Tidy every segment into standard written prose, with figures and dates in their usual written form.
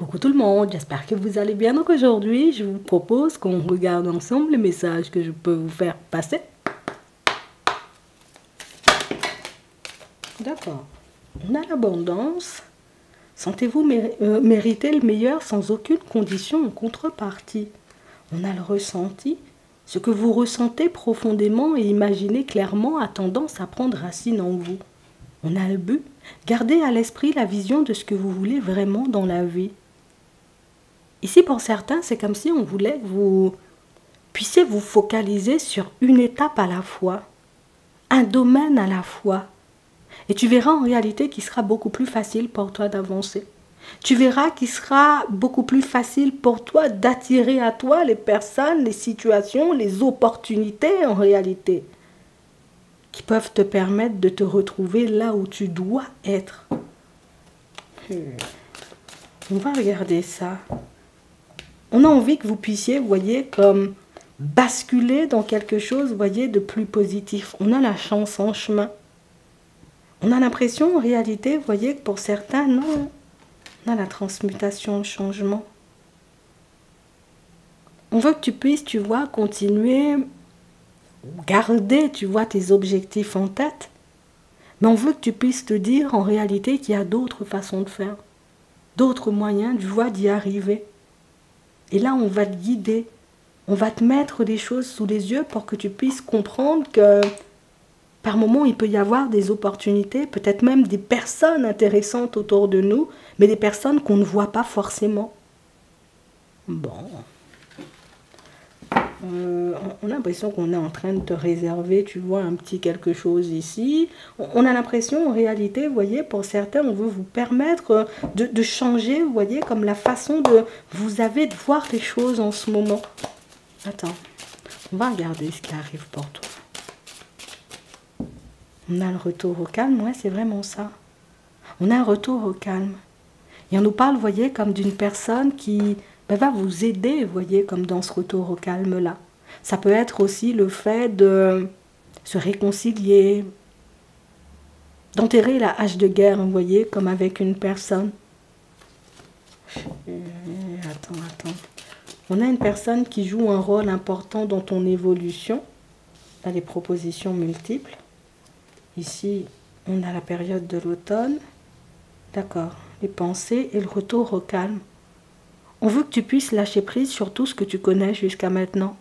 Coucou tout le monde, j'espère que vous allez bien. Donc aujourd'hui, je vous propose qu'on regarde ensemble les messages que je peux vous faire passer. D'accord. On a l'abondance. Sentez-vous mériter le meilleur sans aucune condition en contrepartie. On a le ressenti. Ce que vous ressentez profondément et imaginez clairement a tendance à prendre racine en vous. On a le but. Gardez à l'esprit la vision de ce que vous voulez vraiment dans la vie. Ici, pour certains, c'est comme si on voulait que vous puissiez vous focaliser sur une étape à la fois, un domaine à la fois. Et tu verras en réalité qu'il sera beaucoup plus facile pour toi d'avancer. Tu verras qu'il sera beaucoup plus facile pour toi d'attirer à toi les personnes, les situations, les opportunités en réalité, qui peuvent te permettre de te retrouver là où tu dois être. On va regarder ça. On a envie que vous puissiez, vous voyez, comme basculer dans quelque chose, vous voyez, de plus positif. On a la chance en chemin. On a l'impression, en réalité, vous voyez, que pour certains, non. On a la transmutation, le changement. On veut que tu puisses, tu vois, continuer, garder, tu vois, tes objectifs en tête. Mais on veut que tu puisses te dire, en réalité, qu'il y a d'autres façons de faire. D'autres moyens, tu vois, d'y arriver. Et là, on va te guider. On va te mettre des choses sous les yeux pour que tu puisses comprendre que par moments, il peut y avoir des opportunités, peut-être même des personnes intéressantes autour de nous, mais des personnes qu'on ne voit pas forcément. Bon. On a l'impression qu'on est en train de te réserver, tu vois, un petit quelque chose ici. On a l'impression, en réalité, vous voyez, pour certains, on veut vous permettre de changer, vous voyez, comme la façon de vous avez de voir les choses en ce moment. Attends, on va regarder ce qui arrive pour toi. On a le retour au calme, ouais, c'est vraiment ça. On a un retour au calme. Et on nous parle, vous voyez, comme d'une personne qui va vous aider, vous voyez, comme dans ce retour au calme-là. Ça peut être aussi le fait de se réconcilier, d'enterrer la hache de guerre, vous voyez, comme avec une personne. Attends. On a une personne qui joue un rôle important dans ton évolution. Là, les propositions multiples. Ici, on a la période de l'automne. D'accord, les pensées et le retour au calme. On veut que tu puisses lâcher prise sur tout ce que tu connais jusqu'à maintenant.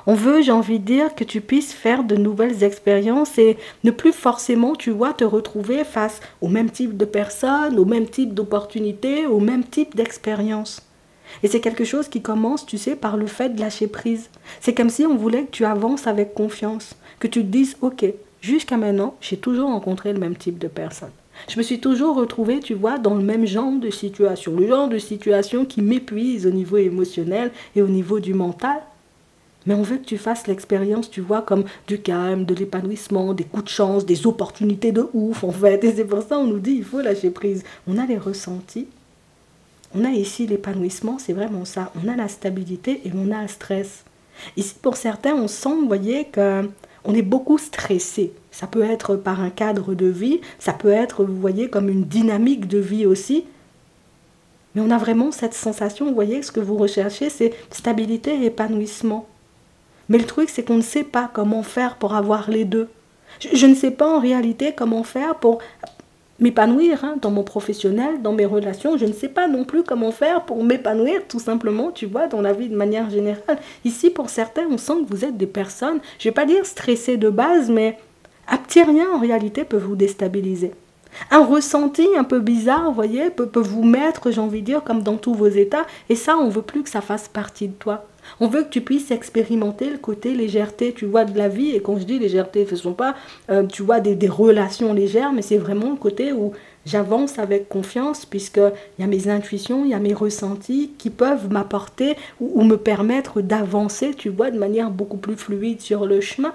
On veut, j'ai envie de dire, que tu puisses faire de nouvelles expériences et ne plus forcément, tu vois, te retrouver face au même type de personnes, au même type d'opportunités, au même type d'expériences. Et c'est quelque chose qui commence, tu sais, par le fait de lâcher prise. C'est comme si on voulait que tu avances avec confiance, que tu te dises, ok, jusqu'à maintenant, j'ai toujours rencontré le même type de personnes. Je me suis toujours retrouvée, tu vois, dans le même genre de situation. Le genre de situation qui m'épuise au niveau émotionnel et au niveau du mental. Mais on veut que tu fasses l'expérience, tu vois, comme du calme, de l'épanouissement, des coups de chance, des opportunités de ouf, en fait. Et c'est pour ça qu'on nous dit, il faut lâcher prise. On a les ressentis. On a ici l'épanouissement, c'est vraiment ça. On a la stabilité et on a le stress. Ici, pour certains, on sent, vous voyez, qu'on est beaucoup stressé. Ça peut être par un cadre de vie, ça peut être, vous voyez, comme une dynamique de vie aussi. Mais on a vraiment cette sensation, vous voyez, ce que vous recherchez, c'est stabilité et épanouissement. Mais le truc, c'est qu'on ne sait pas comment faire pour avoir les deux. Je ne sais pas en réalité comment faire pour m'épanouir dans mon professionnel, dans mes relations. Je ne sais pas non plus comment faire pour m'épanouir tout simplement, tu vois, dans la vie de manière générale. Ici, pour certains, on sent que vous êtes des personnes, je ne vais pas dire stressées de base, mais un petit rien en réalité peut vous déstabiliser. Un ressenti un peu bizarre, vous voyez, peut vous mettre, j'ai envie de dire, comme dans tous vos états. Et ça, on ne veut plus que ça fasse partie de toi. On veut que tu puisses expérimenter le côté légèreté, tu vois, de la vie. Et quand je dis légèreté, ce ne sont pas, tu vois, des relations légères, mais c'est vraiment le côté où j'avance avec confiance, puisqu'il y a mes intuitions, il y a mes ressentis qui peuvent m'apporter ou me permettre d'avancer, tu vois, de manière beaucoup plus fluide sur le chemin.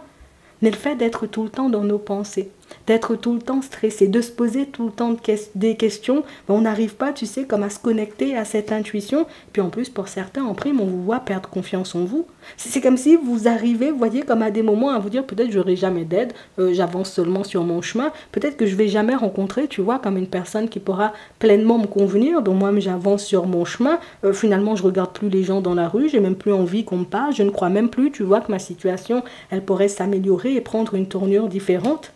Mais le fait d'être tout le temps dans nos pensées, d'être tout le temps stressé, de se poser tout le temps des questions. Ben, on n'arrive pas, tu sais, comme à se connecter à cette intuition. Puis en plus, pour certains, en prime, on vous voit perdre confiance en vous. C'est comme si vous arrivez, vous voyez, comme à des moments à vous dire, peut-être j'aurai jamais d'aide, j'avance seulement sur mon chemin, peut-être que je vais jamais rencontrer, tu vois, comme une personne qui pourra pleinement me convenir, donc moi j'avance sur mon chemin, finalement je regarde plus les gens dans la rue, j'ai même plus envie qu'on me parle, je ne crois même plus, tu vois, que ma situation, elle pourrait s'améliorer et prendre une tournure différente.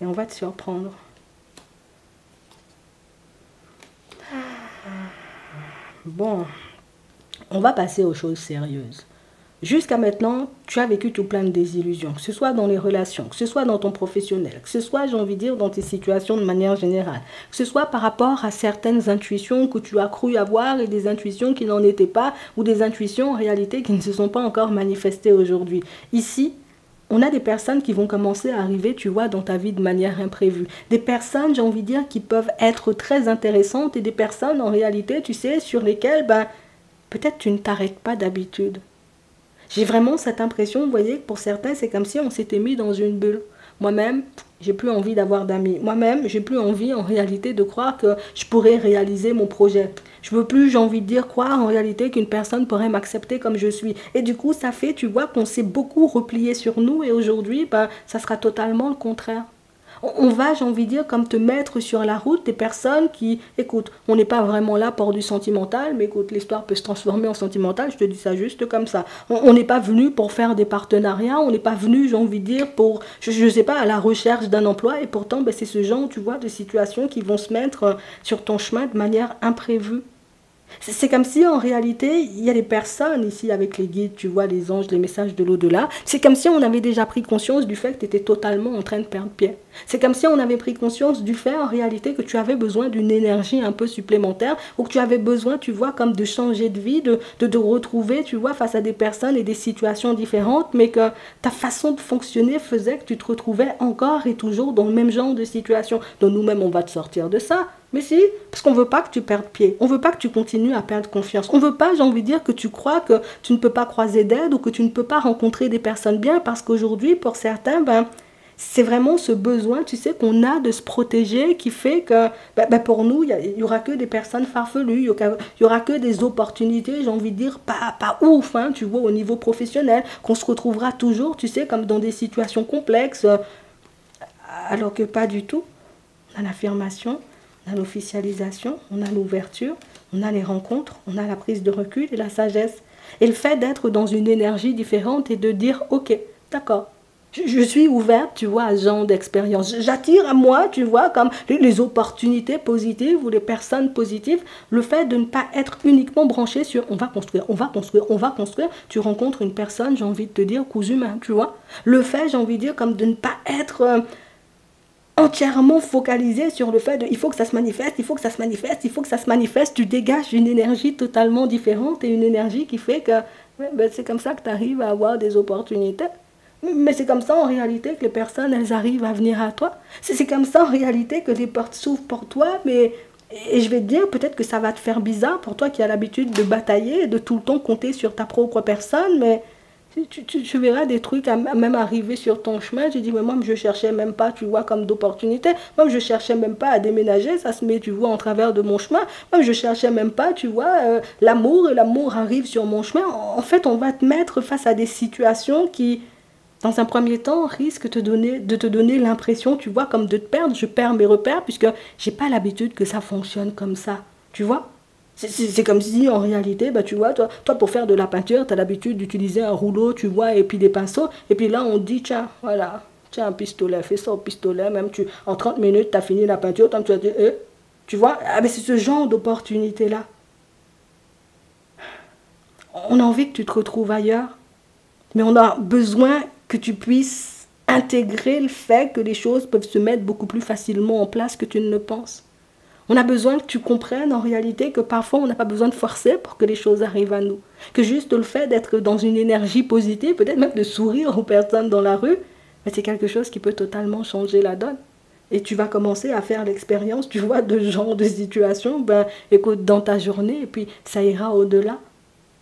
Et on va te surprendre. Bon, on va passer aux choses sérieuses. Jusqu'à maintenant, tu as vécu tout plein de désillusions, que ce soit dans les relations, que ce soit dans ton professionnel, que ce soit, j'ai envie de dire, dans tes situations de manière générale, que ce soit par rapport à certaines intuitions que tu as cru avoir et des intuitions qui n'en étaient pas, ou des intuitions en réalité qui ne se sont pas encore manifestées aujourd'hui. Ici, on a des personnes qui vont commencer à arriver, tu vois, dans ta vie de manière imprévue. Des personnes, j'ai envie de dire, qui peuvent être très intéressantes et des personnes, en réalité, tu sais, sur lesquelles, ben, peut-être tu ne t'arrêtes pas d'habitude. J'ai vraiment cette impression, vous voyez, que pour certains, c'est comme si on s'était mis dans une bulle. Moi-même, j'ai plus envie d'avoir d'amis. Moi-même, j'ai plus envie, en réalité, de croire que je pourrais réaliser mon projet. Je veux plus, j'ai envie de dire, croire en réalité qu'une personne pourrait m'accepter comme je suis. Et du coup, ça fait, tu vois, qu'on s'est beaucoup replié sur nous et aujourd'hui, ben, ça sera totalement le contraire. On va, j'ai envie de dire, comme te mettre sur la route des personnes qui, écoute, on n'est pas vraiment là pour du sentimental, mais écoute, l'histoire peut se transformer en sentimental, je te dis ça juste comme ça. On n'est pas venu pour faire des partenariats, on n'est pas venu, j'ai envie de dire, pour, je sais pas, à la recherche d'un emploi, et pourtant, ben, c'est ce genre, tu vois, de situations qui vont se mettre sur ton chemin de manière imprévue. C'est comme si en réalité, il y a des personnes ici avec les guides, tu vois, les anges, les messages de l'au-delà. C'est comme si on avait déjà pris conscience du fait que tu étais totalement en train de perdre pied. C'est comme si on avait pris conscience du fait en réalité que tu avais besoin d'une énergie un peu supplémentaire ou que tu avais besoin, tu vois, comme de changer de vie, de te retrouver, tu vois, face à des personnes et des situations différentes, mais que ta façon de fonctionner faisait que tu te retrouvais encore et toujours dans le même genre de situation. Donc nous-mêmes, on va te sortir de ça. Mais si, parce qu'on ne veut pas que tu perdes pied. On ne veut pas que tu continues à perdre confiance. On ne veut pas, j'ai envie de dire, que tu crois que tu ne peux pas croiser d'aide ou que tu ne peux pas rencontrer des personnes bien parce qu'aujourd'hui, pour certains, ben, c'est vraiment ce besoin, tu sais, qu'on a de se protéger qui fait que, ben, pour nous, il n'y aura que des personnes farfelues, il n'y aura que des opportunités, j'ai envie de dire, pas ouf, hein, tu vois, au niveau professionnel, qu'on se retrouvera toujours, tu sais, comme dans des situations complexes, alors que pas du tout. On a l'affirmation. On a l'officialisation, on a l'ouverture, on a les rencontres, on a la prise de recul et la sagesse. Et le fait d'être dans une énergie différente et de dire, ok, d'accord, je suis ouverte, tu vois, à ce genre d'expérience. J'attire à moi, tu vois, comme les opportunités positives ou les personnes positives. Le fait de ne pas être uniquement branché sur on va construire, on va construire, on va construire. Tu rencontres une personne, j'ai envie de te dire, cousu humain, tu vois. Le fait, j'ai envie de dire, comme de ne pas être entièrement focalisé sur le fait de il faut que ça se manifeste, il faut que ça se manifeste, il faut que ça se manifeste, tu dégages une énergie totalement différente et une énergie qui fait que ouais, ben c'est comme ça que tu arrives à avoir des opportunités. Mais c'est comme ça en réalité que les personnes, elles arrivent à venir à toi. C'est comme ça en réalité que les portes s'ouvrent pour toi, mais et je vais te dire, peut-être que ça va te faire bizarre pour toi qui as l'habitude de batailler, de tout le temps compter sur ta propre personne, mais tu verras des trucs à même arriver sur ton chemin. J'ai dit, mais moi, je cherchais même pas, tu vois, comme d'opportunité. Moi, je cherchais même pas à déménager. Ça se met, tu vois, en travers de mon chemin. Moi, je cherchais même pas, tu vois, l'amour. Et l'amour arrive sur mon chemin. En fait, on va te mettre face à des situations qui, dans un premier temps, risquent de te donner l'impression, tu vois, comme de te perdre. Je perds mes repères puisque j'ai pas l'habitude que ça fonctionne comme ça. Tu vois? C'est comme si, en réalité, bah, tu vois, toi, pour faire de la peinture, tu as l'habitude d'utiliser un rouleau, tu vois, et puis des pinceaux. Et puis là, on te dit, tiens, voilà, tiens, un pistolet, fais ça au pistolet. Même en 30 minutes, tu as fini la peinture. Tant que tu as dit, tu vois, ah, mais c'est ce genre d'opportunité-là. On a envie que tu te retrouves ailleurs, mais on a besoin que tu puisses intégrer le fait que les choses peuvent se mettre beaucoup plus facilement en place que tu ne le penses. On a besoin que tu comprennes en réalité que parfois on n'a pas besoin de forcer pour que les choses arrivent à nous. Que juste le fait d'être dans une énergie positive, peut-être même de sourire aux personnes dans la rue, mais c'est quelque chose qui peut totalement changer la donne. Et tu vas commencer à faire l'expérience, tu vois, de ce genre de situation, ben écoute, dans ta journée, et puis ça ira au-delà.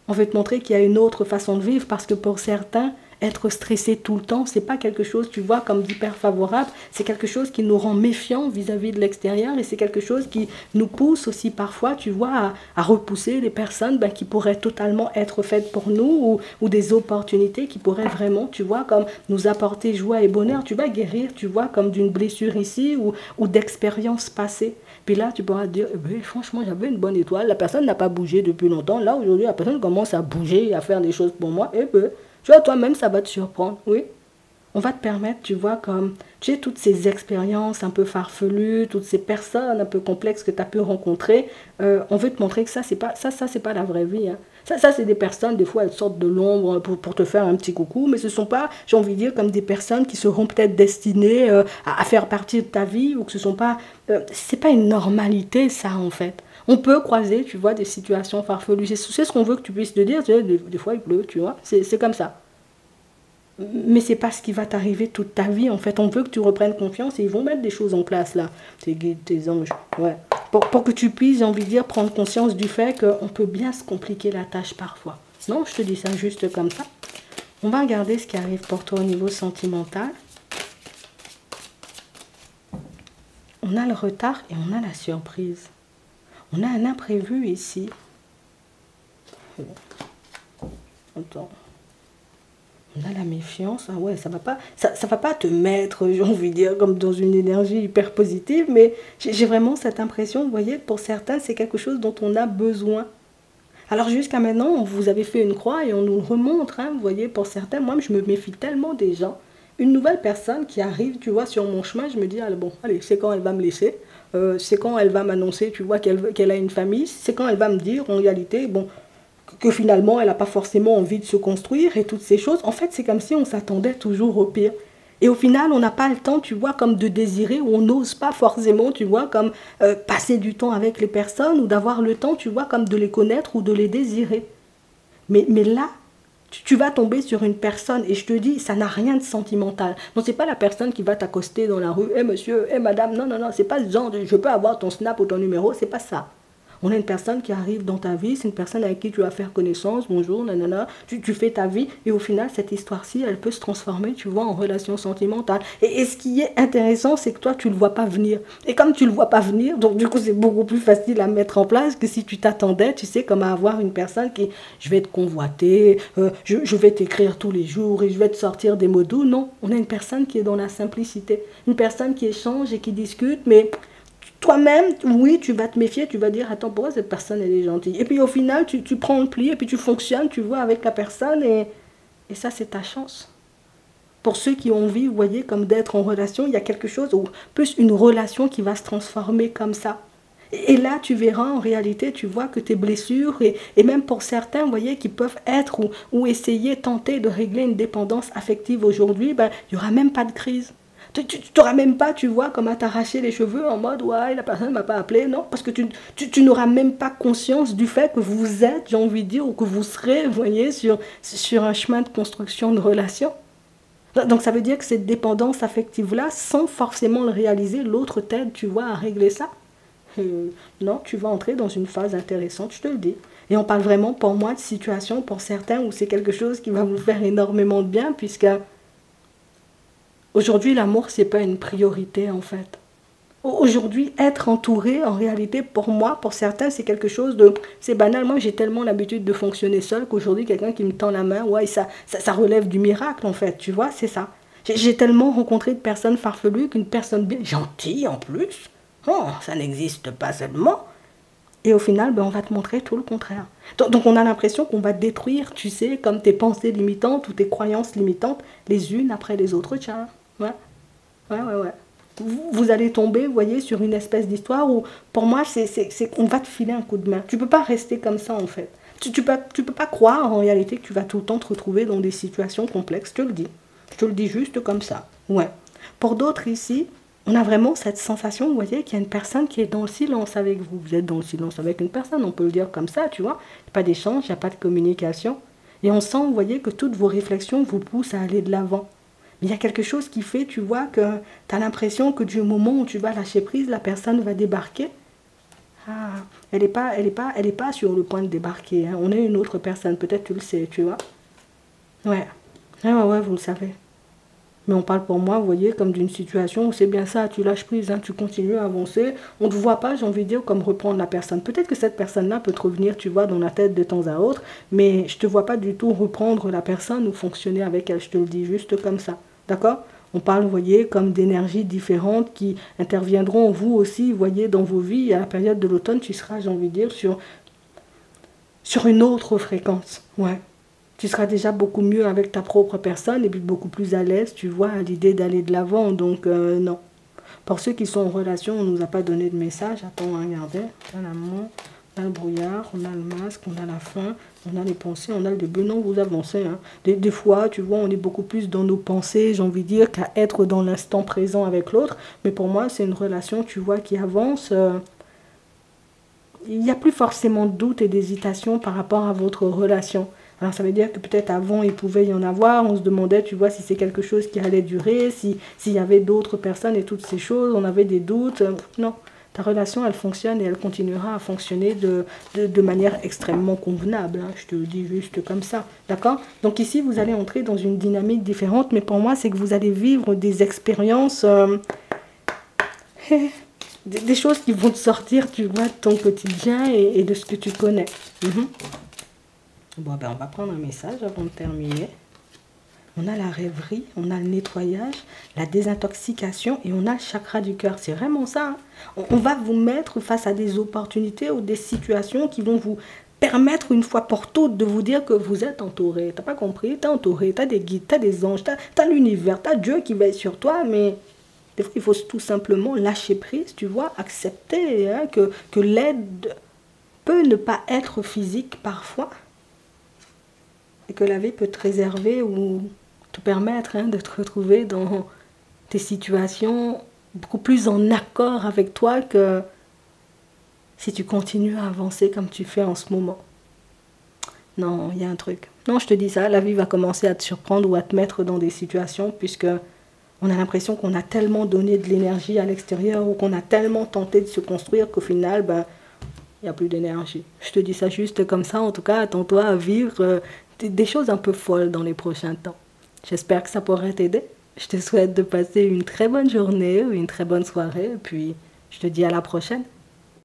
On veut te montrer qu'il y a une autre façon de vivre parce que pour certains, être stressé tout le temps, c'est pas quelque chose, tu vois, comme d'hyper favorable, c'est quelque chose qui nous rend méfiants vis-à-vis de l'extérieur et c'est quelque chose qui nous pousse aussi parfois, tu vois, à repousser les personnes ben, qui pourraient totalement être faites pour nous ou des opportunités qui pourraient vraiment, tu vois, comme nous apporter joie et bonheur, tu vas guérir, tu vois, comme d'une blessure ici ou d'expériences passées. Puis là, tu pourras te dire, eh ben, franchement, j'avais une bonne étoile, la personne n'a pas bougé depuis longtemps. Là, aujourd'hui, la personne commence à bouger, à faire des choses pour moi. Eh ben, tu vois, toi-même, ça va te surprendre, oui. On va te permettre, tu vois, comme, tu sais, toutes ces expériences un peu farfelues, toutes ces personnes un peu complexes que tu as pu rencontrer, on veut te montrer que ça, c'est pas la vraie vie, hein. Ça c'est des personnes, des fois, elles sortent de l'ombre pour te faire un petit coucou, mais ce ne sont pas, j'ai envie de dire, comme des personnes qui seront peut-être destinées à faire partie de ta vie, ou que ce sont pas... c'est pas une normalité, ça, en fait. On peut croiser, tu vois, des situations farfelues. C'est ce qu'on veut que tu puisses te dire. Tu sais, des fois, il pleut, tu vois. C'est comme ça. Mais c'est pas ce qui va t'arriver toute ta vie. En fait, on veut que tu reprennes confiance et ils vont mettre des choses en place, là. Tes guides, tes anges, ouais. Pour que tu puisses, j'ai envie de dire, prendre conscience du fait qu'on peut bien se compliquer la tâche parfois. Non, je te dis ça juste comme ça. On va regarder ce qui arrive pour toi au niveau sentimental. On a le retard et on a la surprise. On a un imprévu ici. Attends. On a la méfiance, ah ouais, ça va pas te mettre, j'ai envie de dire, comme dans une énergie hyper positive, mais j'ai vraiment cette impression, vous voyez, pour certains, c'est quelque chose dont on a besoin. Alors jusqu'à maintenant, on vous avait fait une croix et on nous le remontre, hein, vous voyez, pour certains, moi je me méfie tellement des gens. Une nouvelle personne qui arrive, tu vois, sur mon chemin, je me dis, ah, bon, allez, c'est quand elle va me laisser, c'est quand elle va m'annoncer, tu vois, qu'elle a une famille, c'est quand elle va me dire, en réalité, bon, que finalement elle n'a pas forcément envie de se construire et toutes ces choses. En fait, c'est comme si on s'attendait toujours au pire. Et au final, on n'a pas le temps, tu vois, comme de désirer, ou on n'ose pas forcément, tu vois, comme passer du temps avec les personnes, ou d'avoir le temps, tu vois, comme de les connaître ou de les désirer. Mais là, tu vas tomber sur une personne, et je te dis, ça n'a rien de sentimental. Non, c'est pas la personne qui va t'accoster dans la rue, eh monsieur, eh madame, non, non, non, c'est pas ce genre de, je peux avoir ton snap ou ton numéro, c'est pas ça. On a une personne qui arrive dans ta vie, c'est une personne avec qui tu vas faire connaissance, bonjour, nanana, tu fais ta vie, et au final, cette histoire-ci, elle peut se transformer, tu vois, en relation sentimentale. Et ce qui est intéressant, c'est que toi, tu ne le vois pas venir. Et comme tu ne le vois pas venir, donc du coup, c'est beaucoup plus facile à mettre en place que si tu t'attendais, tu sais, comme à avoir une personne qui, je vais te convoiter, je vais t'écrire tous les jours, et je vais te sortir des mots doux. Non, on a une personne qui est dans la simplicité, une personne qui échange et qui discute, mais... toi-même, oui, tu vas te méfier, tu vas dire, attends, pourquoi cette personne, elle est gentille? Et puis au final, tu prends le pli et puis tu fonctionnes, tu vois, avec la personne et ça, c'est ta chance. Pour ceux qui ont envie, vous voyez, comme d'être en relation, il y a quelque chose, ou plus une relation qui va se transformer comme ça. Et là, tu verras, en réalité, tu vois que tes blessures, et même pour certains, vous voyez, qui peuvent être ou essayer, tenter de régler une dépendance affective aujourd'hui, ben, il n'y aura même pas de crise. Tu n'auras même pas, tu vois, comme à t'arracher les cheveux en mode, ouais, la personne ne m'a pas appelé. Non, parce que tu n'auras même pas conscience du fait que vous êtes, j'ai envie de dire, ou que vous serez, vous voyez, sur un chemin de construction de relation. Donc ça veut dire que cette dépendance affective-là, sans forcément le réaliser, l'autre t'aide, tu vois, à régler ça. Non, tu vas entrer dans une phase intéressante, je te le dis. Et on parle vraiment, pour moi, de situation, pour certains, où c'est quelque chose qui va vous faire énormément de bien, puisque... aujourd'hui, l'amour, c'est pas une priorité, en fait. Aujourd'hui, être entouré, en réalité, pour moi, pour certains, c'est quelque chose de... c'est banal. Moi, j'ai tellement l'habitude de fonctionner seul qu'aujourd'hui, quelqu'un qui me tend la main, ouais, ça relève du miracle, en fait. Tu vois, c'est ça. J'ai tellement rencontré de personnes farfelues qu'une personne bien gentille, en plus. Oh, ça n'existe pas seulement. Et au final, ben, on va te montrer tout le contraire. Donc on a l'impression qu'on va détruire, tu sais, comme tes pensées limitantes ou tes croyances limitantes, les unes après les autres. Tiens, ouais, ouais. Vous allez tomber, vous voyez, sur une espèce d'histoire où, pour moi, c'est qu'on va te filer un coup de main. Tu ne peux pas rester comme ça, en fait. Tu peux pas croire, en réalité, que tu vas tout le temps te retrouver dans des situations complexes. Je te le dis. Je te le dis juste comme ça. Ouais. Pour d'autres ici, on a vraiment cette sensation, vous voyez, qu'il y a une personne qui est dans le silence avec vous. Vous êtes dans le silence avec une personne, on peut le dire comme ça, tu vois. Il n'y a pas d'échange, il n'y a pas de communication. Et on sent, vous voyez, que toutes vos réflexions vous poussent à aller de l'avant. Mais il y a quelque chose qui fait, tu vois, que tu as l'impression que du moment où tu vas lâcher prise, la personne va débarquer. Ah, elle est pas sur le point de débarquer. Hein. On est une autre personne, peut-être tu le sais, tu vois. Ouais. Ah ouais, ouais, vous le savez. Mais on parle pour moi, vous voyez, comme d'une situation où c'est bien ça, tu lâches prise, hein, tu continues à avancer. On ne te voit pas, j'ai envie de dire, comme reprendre la personne. Peut-être que cette personne-là peut te revenir, tu vois, dans la tête de temps à autre, mais je ne te vois pas du tout reprendre la personne ou fonctionner avec elle, je te le dis juste comme ça. D'accord? On parle, vous voyez, comme d'énergies différentes qui interviendront, vous aussi, vous voyez, dans vos vies. À la période de l'automne, tu seras, j'ai envie de dire, sur une autre fréquence. Ouais. Tu seras déjà beaucoup mieux avec ta propre personne et puis beaucoup plus à l'aise, tu vois, à l'idée d'aller de l'avant. Donc, non. Pour ceux qui sont en relation, on ne nous a pas donné de message. Attends, regardez. On a l'amour, on a le brouillard, on a le masque, on a la faim, on a les pensées, on a le début. Non, vous avancez. Hein. Des fois, tu vois, on est beaucoup plus dans nos pensées, j'ai envie de dire, qu'à être dans l'instant présent avec l'autre. Mais pour moi, c'est une relation, tu vois, qui avance. Il n'y a plus forcément de doute et d'hésitation par rapport à votre relation. Alors ça veut dire que peut-être avant il pouvait y en avoir, on se demandait, tu vois, si c'est quelque chose qui allait durer, s'il y avait d'autres personnes et toutes ces choses, on avait des doutes. Non, ta relation elle fonctionne et elle continuera à fonctionner de manière extrêmement convenable, hein. Je te le dis juste comme ça, d'accord? Donc ici vous allez entrer dans une dynamique différente, mais pour moi c'est que vous allez vivre des expériences... des choses qui vont te sortir, tu vois, de ton quotidien et de ce que tu connais. Bon, ben, on va prendre un message avant de terminer. On a la rêverie, on a le nettoyage, la désintoxication et on a le chakra du cœur. C'est vraiment ça. Hein. On va vous mettre face à des opportunités ou des situations qui vont vous permettre une fois pour toutes de vous dire que vous êtes entouré. T'as pas compris? T'es entouré, t'as des guides, t'as des anges, t'as l'univers, t'as Dieu qui veille sur toi, mais... Des fois, il faut tout simplement lâcher prise, tu vois, accepter, hein, que l'aide peut ne pas être physique parfois et que la vie peut te réserver ou te permettre, hein, de te retrouver dans des situations beaucoup plus en accord avec toi que si tu continues à avancer comme tu fais en ce moment. Non, il y a un truc. Non, je te dis ça, la vie va commencer à te surprendre ou à te mettre dans des situations puisque... On a l'impression qu'on a tellement donné de l'énergie à l'extérieur ou qu'on a tellement tenté de se construire qu'au final, ben, il n'y a plus d'énergie. Je te dis ça juste comme ça. En tout cas, attends-toi à vivre des choses un peu folles dans les prochains temps. J'espère que ça pourrait t'aider. Je te souhaite de passer une très bonne journée ou une très bonne soirée. Et puis, je te dis à la prochaine.